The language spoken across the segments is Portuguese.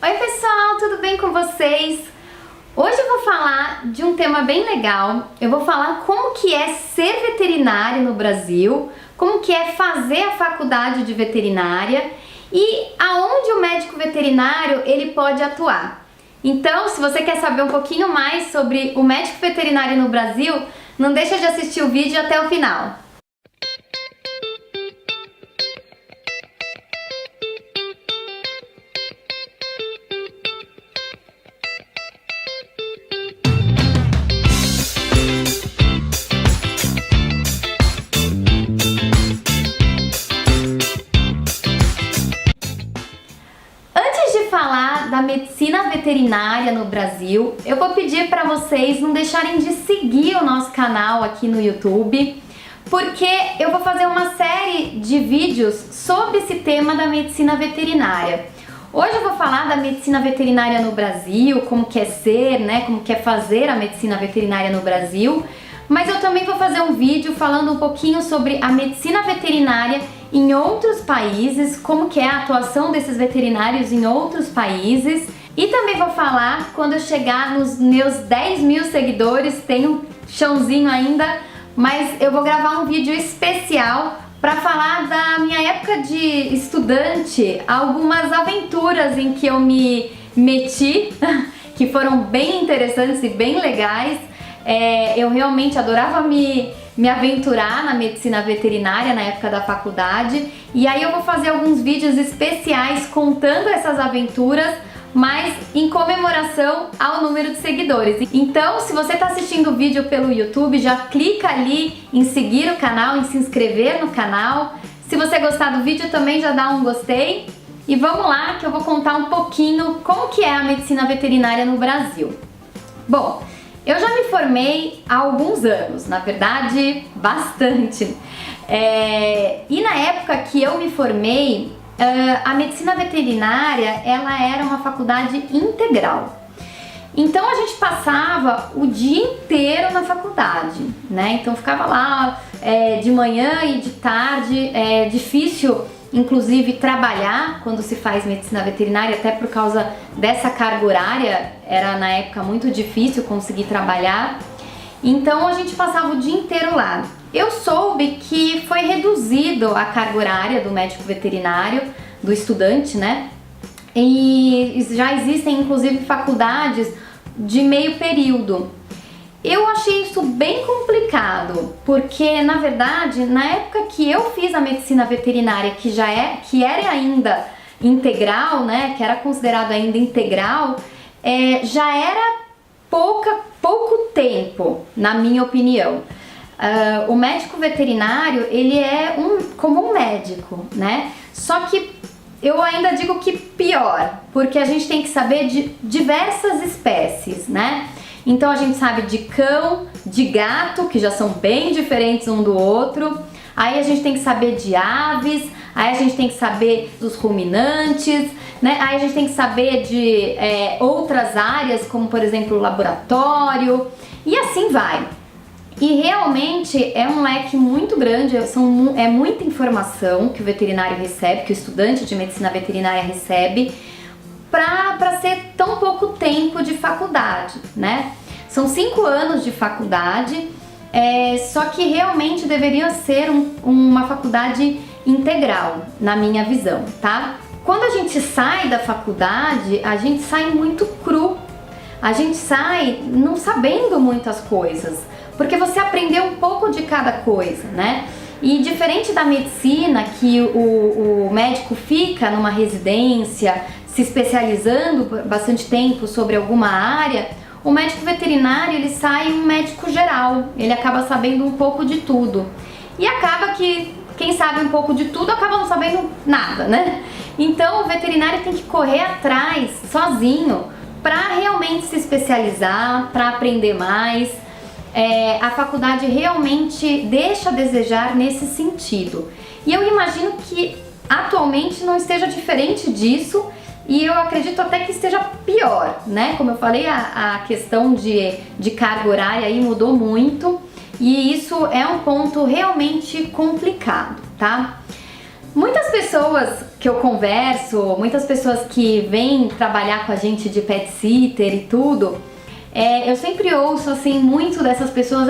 Oi pessoal, tudo bem com vocês? Hoje eu vou falar de um tema bem legal. Eu vou falar como que é ser veterinário no Brasil, como que é fazer a faculdade de veterinária e aonde o médico veterinário ele pode atuar. Então, se você quer saber um pouquinho mais sobre o médico veterinário no Brasil, não deixa de assistir o vídeo até o final. Falar da medicina veterinária no Brasil, eu vou pedir para vocês não deixarem de seguir o nosso canal aqui no YouTube, porque eu vou fazer uma série de vídeos sobre esse tema da medicina veterinária. Hoje eu vou falar da medicina veterinária no Brasil, como que é ser, né, como que é fazer a medicina veterinária no Brasil, mas eu também vou fazer um vídeo falando um pouquinho sobre a medicina veterinária em outros países, como que é a atuação desses veterinários em outros países. E também vou falar, quando eu chegar nos meus 10 mil seguidores, tem um chãozinho ainda, mas eu vou gravar um vídeo especial para falar da minha época de estudante, algumas aventuras em que eu me meti, que foram bem interessantes e bem legais. Eu realmente adorava me aventurar na medicina veterinária na época da faculdade, e aí eu vou fazer alguns vídeos especiais contando essas aventuras, mas em comemoração ao número de seguidores. Então, se você está assistindo o vídeo pelo YouTube, já clica ali em seguir o canal, em se inscrever no canal. Se você gostar do vídeo também já dá um gostei. E vamos lá que eu vou contar um pouquinho como que é a medicina veterinária no Brasil. Bom, eu já me formei há alguns anos, na verdade, bastante. E na época que eu me formei, a medicina veterinária, ela era uma faculdade integral. Então a gente passava o dia inteiro na faculdade, né? Então ficava lá de manhã e de tarde, é difícil inclusive trabalhar quando se faz medicina veterinária, até por causa dessa carga horária, era na época muito difícil conseguir trabalhar, então a gente passava o dia inteiro lá. Eu soube que foi reduzido a carga horária do médico veterinário, do estudante, né? E já existem inclusive faculdades de meio período. Eu achei isso bem complicado, porque na verdade, na época que eu fiz a medicina veterinária, que era ainda integral, né, que era considerado ainda integral, já era pouco tempo, na minha opinião. O médico veterinário, ele é como um médico, né? Só que eu ainda digo que pior, porque a gente tem que saber de diversas espécies, né? Então a gente sabe de cão, de gato, que já são bem diferentes um do outro. Aí a gente tem que saber de aves, aí a gente tem que saber dos ruminantes, né? Aí a gente tem que saber de outras áreas, como por exemplo o laboratório, e assim vai. E realmente é um leque muito grande, é muita informação que o veterinário recebe, que o estudante de medicina veterinária recebe, para ser tão pouco tempo de faculdade, né? São 5 anos de faculdade, só que realmente deveria ser uma faculdade integral, na minha visão, tá? Quando a gente sai da faculdade, a gente sai muito cru, a gente sai não sabendo muitas coisas, porque você aprendeu um pouco de cada coisa, né? E diferente da medicina, que o médico fica numa residência, se especializando por bastante tempo sobre alguma área, o médico veterinário, ele sai um médico geral, ele acaba sabendo um pouco de tudo. E acaba que quem sabe um pouco de tudo acaba não sabendo nada, né? Então o veterinário tem que correr atrás, sozinho, para realmente se especializar, para aprender mais. A faculdade realmente deixa a desejar nesse sentido. E eu imagino que atualmente não esteja diferente disso, e eu acredito até que esteja pior, né? Como eu falei, a questão de carga horária aí mudou muito, e isso é um ponto realmente complicado, tá? Muitas pessoas que eu converso, muitas pessoas que vêm trabalhar com a gente de pet sitter e tudo, eu sempre ouço assim muito dessas pessoas: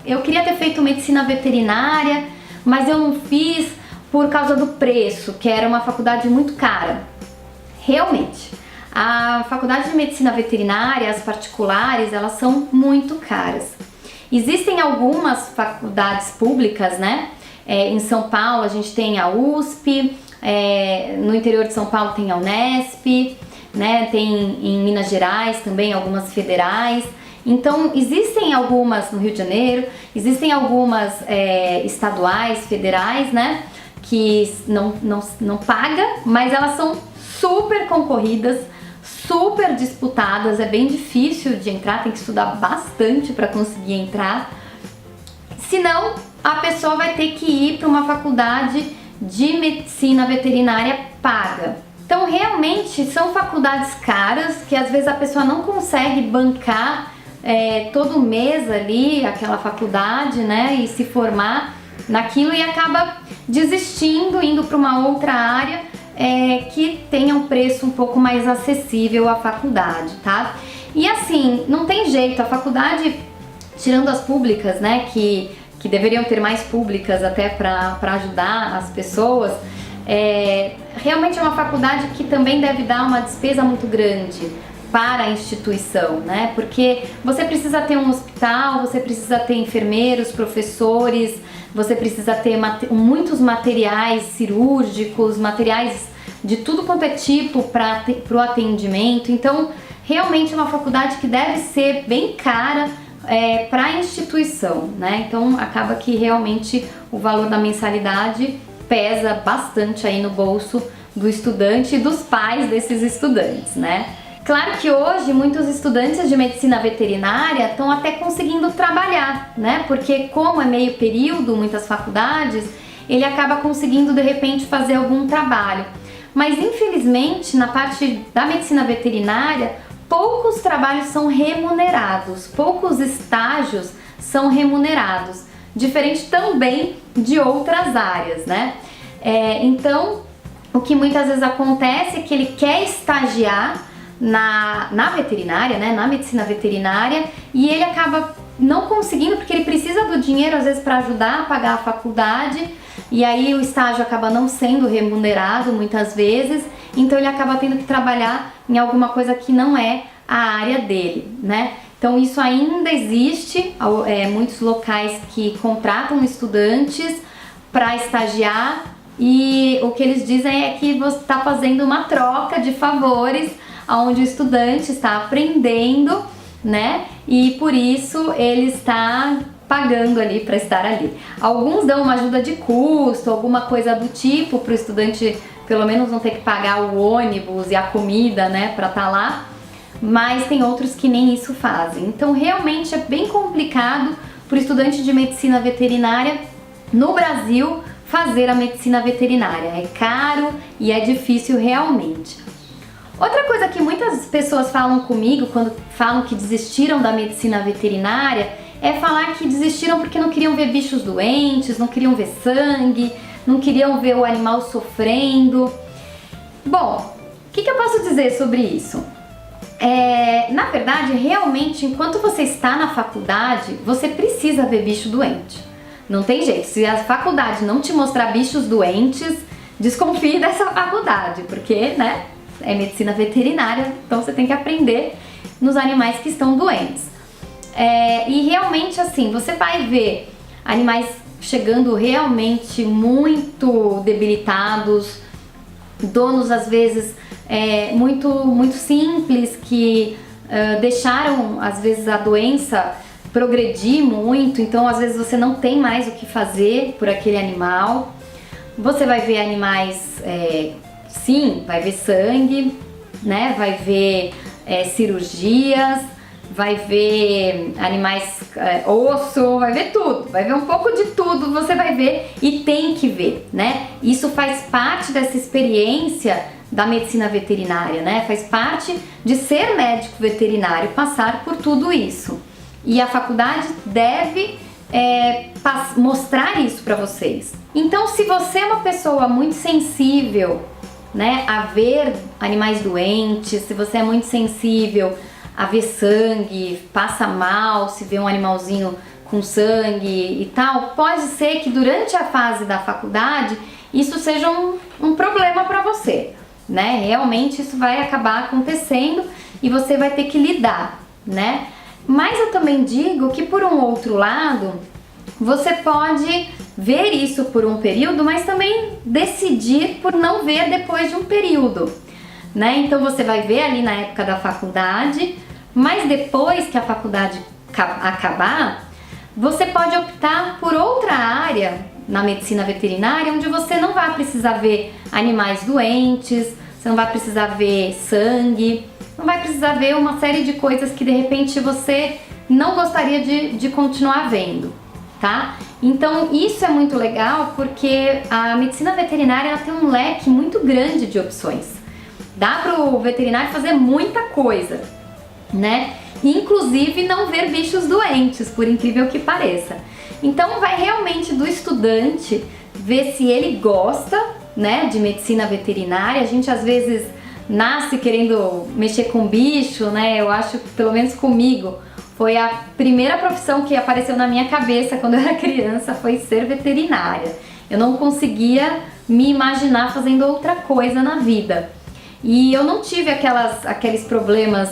eu queria ter feito medicina veterinária, mas eu não fiz por causa do preço, que era uma faculdade muito cara. Realmente, a faculdade de medicina veterinária, as particulares, elas são muito caras. Existem algumas faculdades públicas, né? Em São Paulo a gente tem a USP, no interior de São Paulo tem a Unesp, né? Tem em Minas Gerais também algumas federais. Então existem algumas no Rio de Janeiro, existem algumas estaduais, federais, né? Que não paga, mas elas são super concorridas, super disputadas, é bem difícil de entrar, tem que estudar bastante para conseguir entrar. Senão, a pessoa vai ter que ir para uma faculdade de medicina veterinária paga. Então, realmente, são faculdades caras que às vezes a pessoa não consegue bancar todo mês ali aquela faculdade, né, e se formar naquilo e acaba desistindo, indo para uma outra área que tenha um preço um pouco mais acessível à faculdade, tá? E assim, não tem jeito, a faculdade, tirando as públicas, né, que deveriam ter mais públicas até para ajudar as pessoas, realmente é uma faculdade que também deve dar uma despesa muito grande para a instituição, né? Porque você precisa ter um hospital, você precisa ter enfermeiros, professores, você precisa ter muitos materiais cirúrgicos, materiais de tudo quanto é tipo para o atendimento. Então, realmente é uma faculdade que deve ser bem cara para a instituição, né? Então, acaba que realmente o valor da mensalidade pesa bastante aí no bolso do estudante e dos pais desses estudantes, né? Claro que hoje muitos estudantes de medicina veterinária estão até conseguindo trabalhar, né? Porque como é meio período, muitas faculdades, ele acaba conseguindo de repente fazer algum trabalho. Mas infelizmente, na parte da medicina veterinária, poucos trabalhos são remunerados, poucos estágios são remunerados, diferente também de outras áreas, né? Então, o que muitas vezes acontece é que ele quer estagiar na veterinária, né, na medicina veterinária, e ele acaba não conseguindo porque ele precisa do dinheiro às vezes para ajudar a pagar a faculdade, e aí o estágio acaba não sendo remunerado muitas vezes, então ele acaba tendo que trabalhar em alguma coisa que não é a área dele, né? Então isso ainda existe, muitos locais que contratam estudantes para estagiar, e o que eles dizem é que você está fazendo uma troca de favores, onde o estudante está aprendendo, né? E por isso ele está pagando ali para estar ali. Alguns dão uma ajuda de custo, alguma coisa do tipo, para o estudante pelo menos não ter que pagar o ônibus e a comida, né, para estar lá, mas tem outros que nem isso fazem. Então realmente é bem complicado para o estudante de medicina veterinária no Brasil fazer a medicina veterinária. É caro e é difícil realmente. Outra coisa que muitas pessoas falam comigo quando falam que desistiram da medicina veterinária é falar que desistiram porque não queriam ver bichos doentes, não queriam ver sangue, não queriam ver o animal sofrendo. Bom, o que eu posso dizer sobre isso? Na verdade, realmente, enquanto você está na faculdade, você precisa ver bicho doente. Não tem jeito, se a faculdade não te mostrar bichos doentes, desconfie dessa faculdade, porque, né, é medicina veterinária, então você tem que aprender nos animais que estão doentes. E realmente, assim, você vai ver animais chegando realmente muito debilitados, donos às vezes muito simples que deixaram às vezes a doença progredir muito, então às vezes você não tem mais o que fazer por aquele animal. Você vai ver animais, sim, vai ver sangue, né? Vai ver cirurgias, vai ver animais, osso, vai ver tudo, vai ver um pouco de tudo, você vai ver e tem que ver, né? Isso faz parte dessa experiência da medicina veterinária, né? Faz parte de ser médico veterinário, passar por tudo isso. E a faculdade deve mostrar isso para vocês. Então, se você é uma pessoa muito sensível, né, a ver animais doentes, se você é muito sensível a ver sangue, passa mal se vê um animalzinho com sangue e tal, pode ser que durante a fase da faculdade isso seja um problema para você, né? Realmente isso vai acabar acontecendo e você vai ter que lidar, né? Mas eu também digo que, por um outro lado, você pode ver isso por um período, mas também decidir por não ver depois de um período, né? Então você vai ver ali na época da faculdade, mas depois que a faculdade acabar, você pode optar por outra área na medicina veterinária, onde você não vai precisar ver animais doentes, você não vai precisar ver sangue, não vai precisar ver uma série de coisas que de repente você não gostaria de continuar vendo, tá? Então isso é muito legal porque a medicina veterinária ela tem um leque muito grande de opções. Dá para o veterinário fazer muita coisa, né? Inclusive não ver bichos doentes, por incrível que pareça. Então vai realmente do estudante ver se ele gosta, né, de medicina veterinária. A gente às vezes nasce querendo mexer com bicho, né? Eu acho que, pelo menos comigo, foi a primeira profissão que apareceu na minha cabeça quando eu era criança, foi ser veterinária. Eu não conseguia me imaginar fazendo outra coisa na vida. E eu não tive aqueles problemas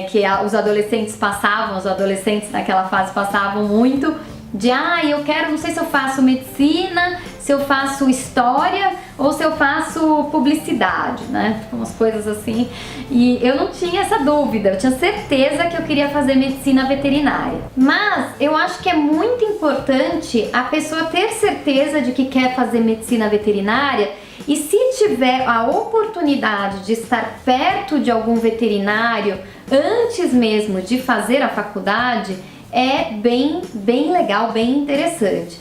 que os adolescentes passavam, os adolescentes naquela fase passavam muito, de eu quero, não sei se eu faço medicina, se eu faço história ou se eu faço publicidade, né? Umas coisas assim. E eu não tinha essa dúvida, eu tinha certeza que eu queria fazer medicina veterinária. Mas eu acho que é muito importante a pessoa ter certeza de que quer fazer medicina veterinária. E se tiver a oportunidade de estar perto de algum veterinário antes mesmo de fazer a faculdade, é bem legal, bem interessante.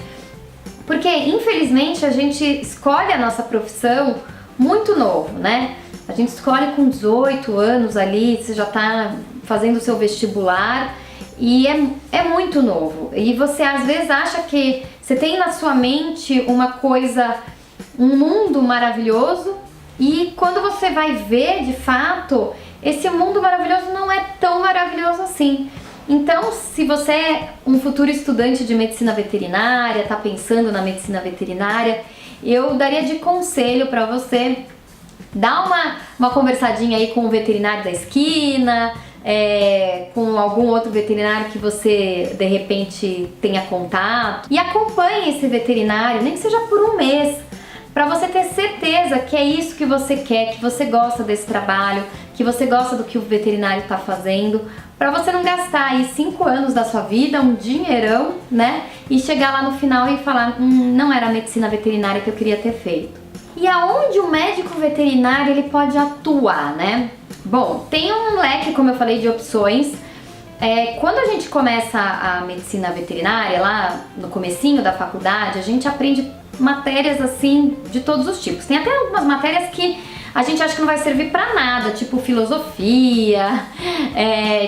Porque infelizmente a gente escolhe a nossa profissão muito novo, né? A gente escolhe com 18 anos ali, você já está fazendo o seu vestibular e é muito novo. E você às vezes acha que você tem na sua mente uma coisa, um mundo maravilhoso, e quando você vai ver de fato, esse mundo maravilhoso não é tão maravilhoso assim. Então, se você é um futuro estudante de medicina veterinária, está pensando na medicina veterinária, eu daria de conselho para você dar uma conversadinha aí com o veterinário da esquina, com algum outro veterinário que você de repente tenha contato, e acompanhe esse veterinário, nem que seja por um mês, para você ter certeza que é isso que você quer, que você gosta desse trabalho, que você gosta do que o veterinário está fazendo, para você não gastar aí 5 anos da sua vida, um dinheirão, né? E chegar lá no final e falar, não era a medicina veterinária que eu queria ter feito. E aonde o médico veterinário ele pode atuar, né? Bom, tem um leque, como eu falei, de opções. Quando a gente começa a medicina veterinária, lá no comecinho da faculdade, a gente aprende matérias assim de todos os tipos. Tem até algumas matérias que a gente acha que não vai servir pra nada, tipo filosofia,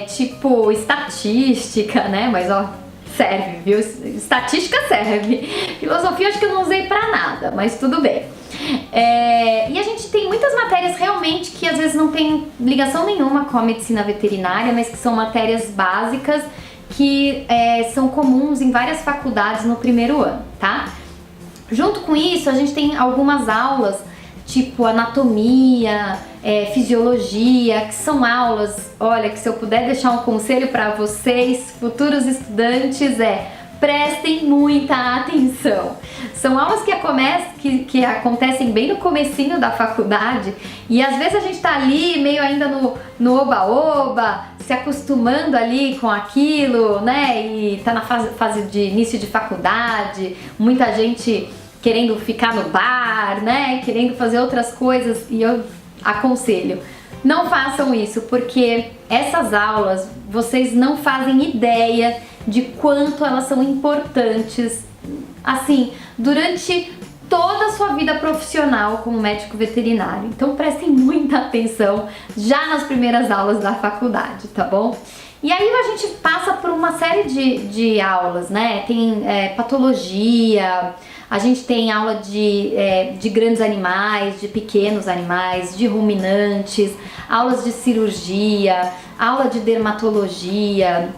tipo estatística, né? Mas ó, serve, viu? Estatística serve. Filosofia acho que eu não usei pra nada, mas tudo bem. E a gente tem muitas matérias realmente que às vezes não tem ligação nenhuma com a medicina veterinária, mas que são matérias básicas que são comuns em várias faculdades no primeiro ano, tá? Junto com isso, a gente tem algumas aulas, tipo anatomia, fisiologia, que são aulas, olha, que se eu puder deixar um conselho para vocês, futuros estudantes, prestem muita atenção. São aulas que acontecem bem no comecinho da faculdade, e às vezes a gente tá ali meio ainda no oba-oba, se acostumando ali com aquilo, né? E tá na fase de início de faculdade, muita gente querendo ficar no bar, né? Querendo fazer outras coisas, e eu aconselho, não façam isso, porque essas aulas vocês não fazem ideia de quanto elas são importantes, assim, durante toda a sua vida profissional como médico veterinário. Então prestem muita atenção já nas primeiras aulas da faculdade, tá bom? E aí a gente passa por uma série de aulas, né? Tem patologia, a gente tem aula de grandes animais, de pequenos animais, de ruminantes, aulas de cirurgia, aula de dermatologia,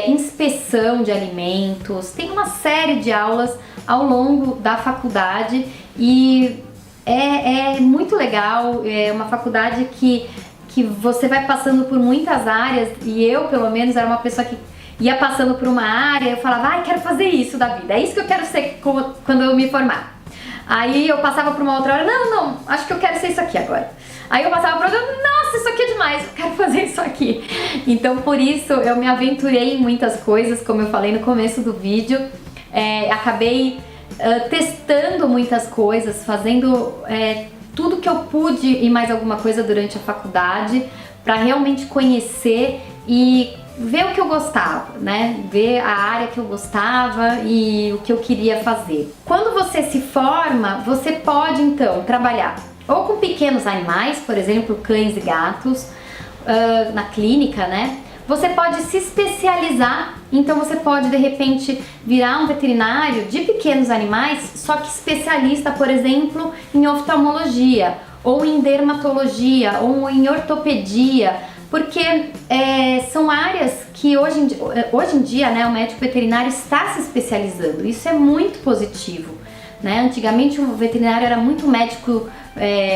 inspeção de alimentos. Tem uma série de aulas ao longo da faculdade e é muito legal. É uma faculdade que você vai passando por muitas áreas, e eu, pelo menos, era uma pessoa que ia passando por uma área, eu falava, ai, quero fazer isso da vida, é isso que eu quero ser quando eu me formar. Aí eu passava por uma outra área, não, acho que eu quero ser isso aqui agora. Aí eu passava por outra, nossa, isso aqui é demais, eu quero fazer isso aqui. Então, por isso, eu me aventurei em muitas coisas, como eu falei no começo do vídeo. Acabei testando muitas coisas, fazendo tudo que eu pude e mais alguma coisa durante a faculdade, para realmente conhecer e ver o que eu gostava, né? Ver a área que eu gostava e o que eu queria fazer. Quando você se forma, você pode então trabalhar ou com pequenos animais, por exemplo, cães e gatos, na clínica, né? Você pode se especializar, então você pode de repente virar um veterinário de pequenos animais, só que especialista, por exemplo, em oftalmologia, ou em dermatologia, ou em ortopedia, porque são áreas que hoje em dia, né, o médico veterinário está se especializando. Isso é muito positivo, né? Antigamente o veterinário era muito médico,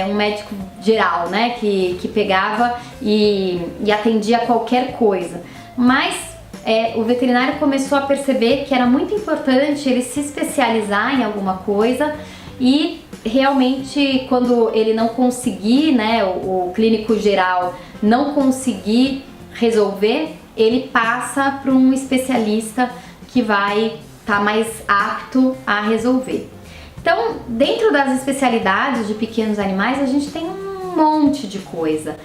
um médico geral, né, que pegava e atendia qualquer coisa. Mas o veterinário começou a perceber que era muito importante ele se especializar em alguma coisa e realmente, quando ele não conseguir, né, o clínico geral não conseguir resolver, ele passa para um especialista que vai estar mais apto a resolver. Então, dentro das especialidades de pequenos animais, a gente tem um monte de coisa.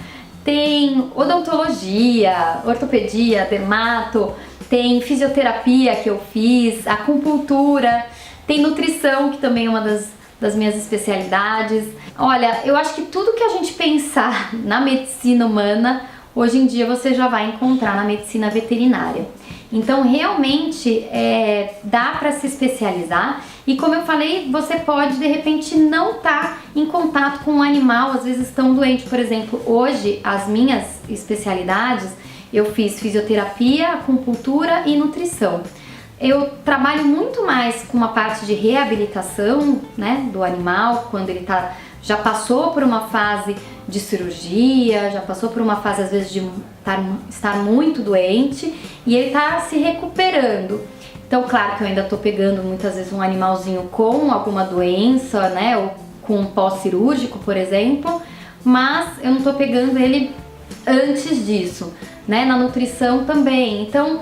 Tem odontologia, ortopedia, dermato, tem fisioterapia que eu fiz, acupuntura, tem nutrição, que também é uma das minhas especialidades. Olha, eu acho que tudo que a gente pensar na medicina humana, hoje em dia você já vai encontrar na medicina veterinária. Então, realmente, dá para se especializar e, como eu falei, você pode, de repente, não estar em contato com um animal, às vezes estão doentes. Por exemplo, hoje, as minhas especialidades, eu fiz fisioterapia, acupuntura e nutrição. Eu trabalho muito mais com uma parte de reabilitação, né, do animal, quando ele já passou por uma fase de cirurgia, já passou por uma fase às vezes de estar muito doente e ele está se recuperando. Então, claro que eu ainda estou pegando muitas vezes um animalzinho com alguma doença, né, ou com um pós-cirúrgico, por exemplo, mas eu não estou pegando ele antes disso, né, na nutrição também. Então,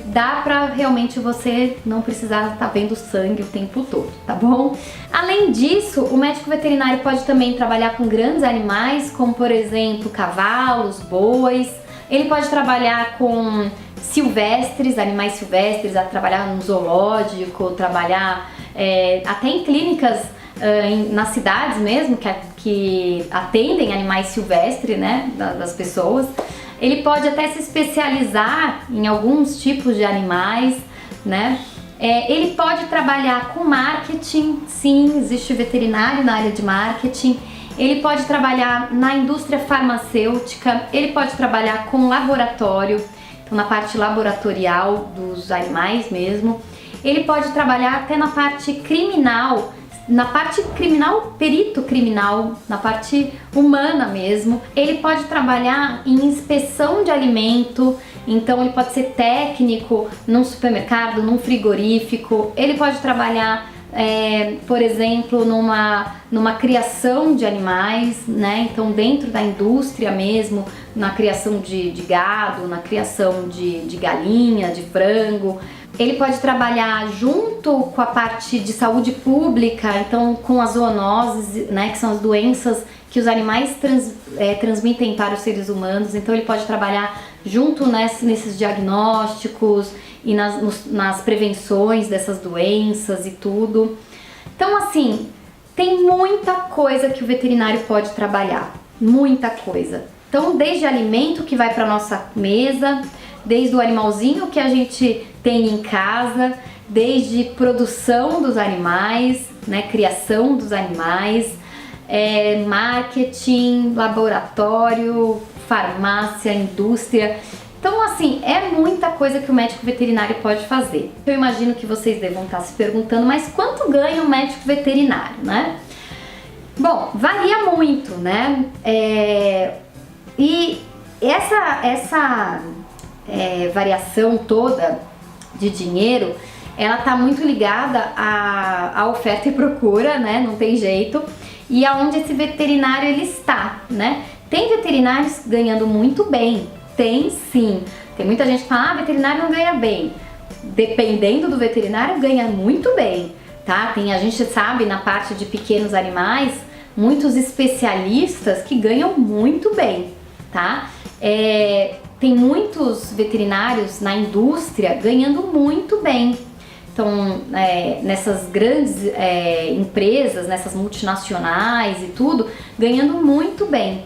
dá pra realmente você não precisar estar vendo sangue o tempo todo, tá bom? Além disso, o médico veterinário pode também trabalhar com grandes animais, como por exemplo cavalos, bois. Ele pode trabalhar com silvestres, animais silvestres, trabalhar no zoológico, trabalhar até em clínicas nas cidades mesmo, que atendem animais silvestres, né, das pessoas. Ele pode até se especializar em alguns tipos de animais, né? Ele pode trabalhar com marketing, sim, existe veterinário na área de marketing. Ele pode trabalhar na indústria farmacêutica, ele pode trabalhar com laboratório, então na parte laboratorial dos animais mesmo. Ele pode trabalhar até na parte criminal, perito criminal, na parte humana mesmo. Ele pode trabalhar em inspeção de alimento, então ele pode ser técnico num supermercado, num frigorífico. Ele pode trabalhar, por exemplo, numa criação de animais, né? Então dentro da indústria mesmo, na criação de gado, na criação de galinha, de frango. Ele pode trabalhar junto com a parte de saúde pública, então com as zoonoses, né, que são as doenças que os animais transmitem para os seres humanos. Então ele pode trabalhar junto nesses diagnósticos e nas prevenções dessas doenças e tudo. Então, assim, tem muita coisa que o veterinário pode trabalhar, muita coisa. Então, desde alimento que vai para nossa mesa, desde o animalzinho que a gente tem em casa, desde produção dos animais, né, criação dos animais, marketing, laboratório, farmácia, indústria. Então, assim, é muita coisa que o médico veterinário pode fazer. Eu imagino que vocês devam estar se perguntando, mas quanto ganha um médico veterinário, né? Bom, varia muito, né? E essa variação toda de dinheiro, ela tá muito ligada à oferta e procura, né? Não tem jeito. E aonde esse veterinário ele está, né? Tem veterinários ganhando muito bem, tem sim. Tem muita gente que fala, veterinário não ganha bem. Dependendo do veterinário, ganha muito bem, tá? A gente sabe na parte de pequenos animais, muitos especialistas que ganham muito bem, tá? Tem muitos veterinários na indústria ganhando muito bem. Então, nessas grandes empresas, nessas multinacionais e tudo, ganhando muito bem.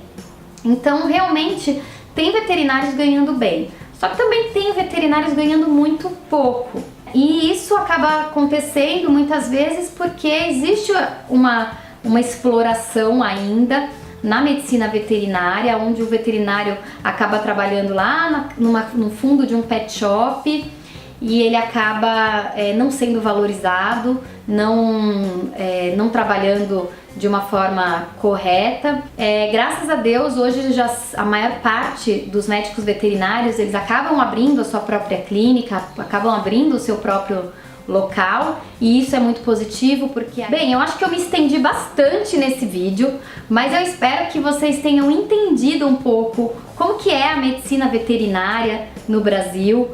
Então, realmente, tem veterinários ganhando bem. Só que também tem veterinários ganhando muito pouco. E isso acaba acontecendo muitas vezes porque existe uma exploração ainda na medicina veterinária, onde o veterinário acaba trabalhando lá no fundo de um pet shop e ele acaba não sendo valorizado, não trabalhando de uma forma correta. Graças a Deus, hoje já a maior parte dos médicos veterinários, eles acabam abrindo a sua própria clínica, acabam abrindo o seu próprio local, e isso é muito positivo porque... Bem, eu acho que eu me estendi bastante nesse vídeo, mas eu espero que vocês tenham entendido um pouco como que é a medicina veterinária no Brasil,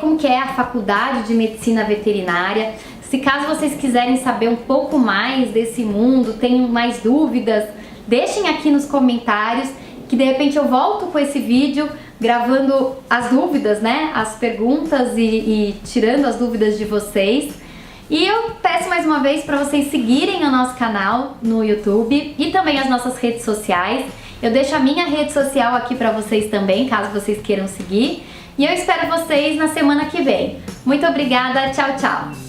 como que é a faculdade de medicina veterinária. Se caso vocês quiserem saber um pouco mais desse mundo, tenham mais dúvidas, deixem aqui nos comentários, que de repente eu volto com esse vídeo gravando as dúvidas, né, as perguntas e tirando as dúvidas de vocês. E eu peço mais uma vez para vocês seguirem o nosso canal no YouTube e também as nossas redes sociais. Eu deixo a minha rede social aqui para vocês também, caso vocês queiram seguir. E eu espero vocês na semana que vem. Muito obrigada, tchau, tchau!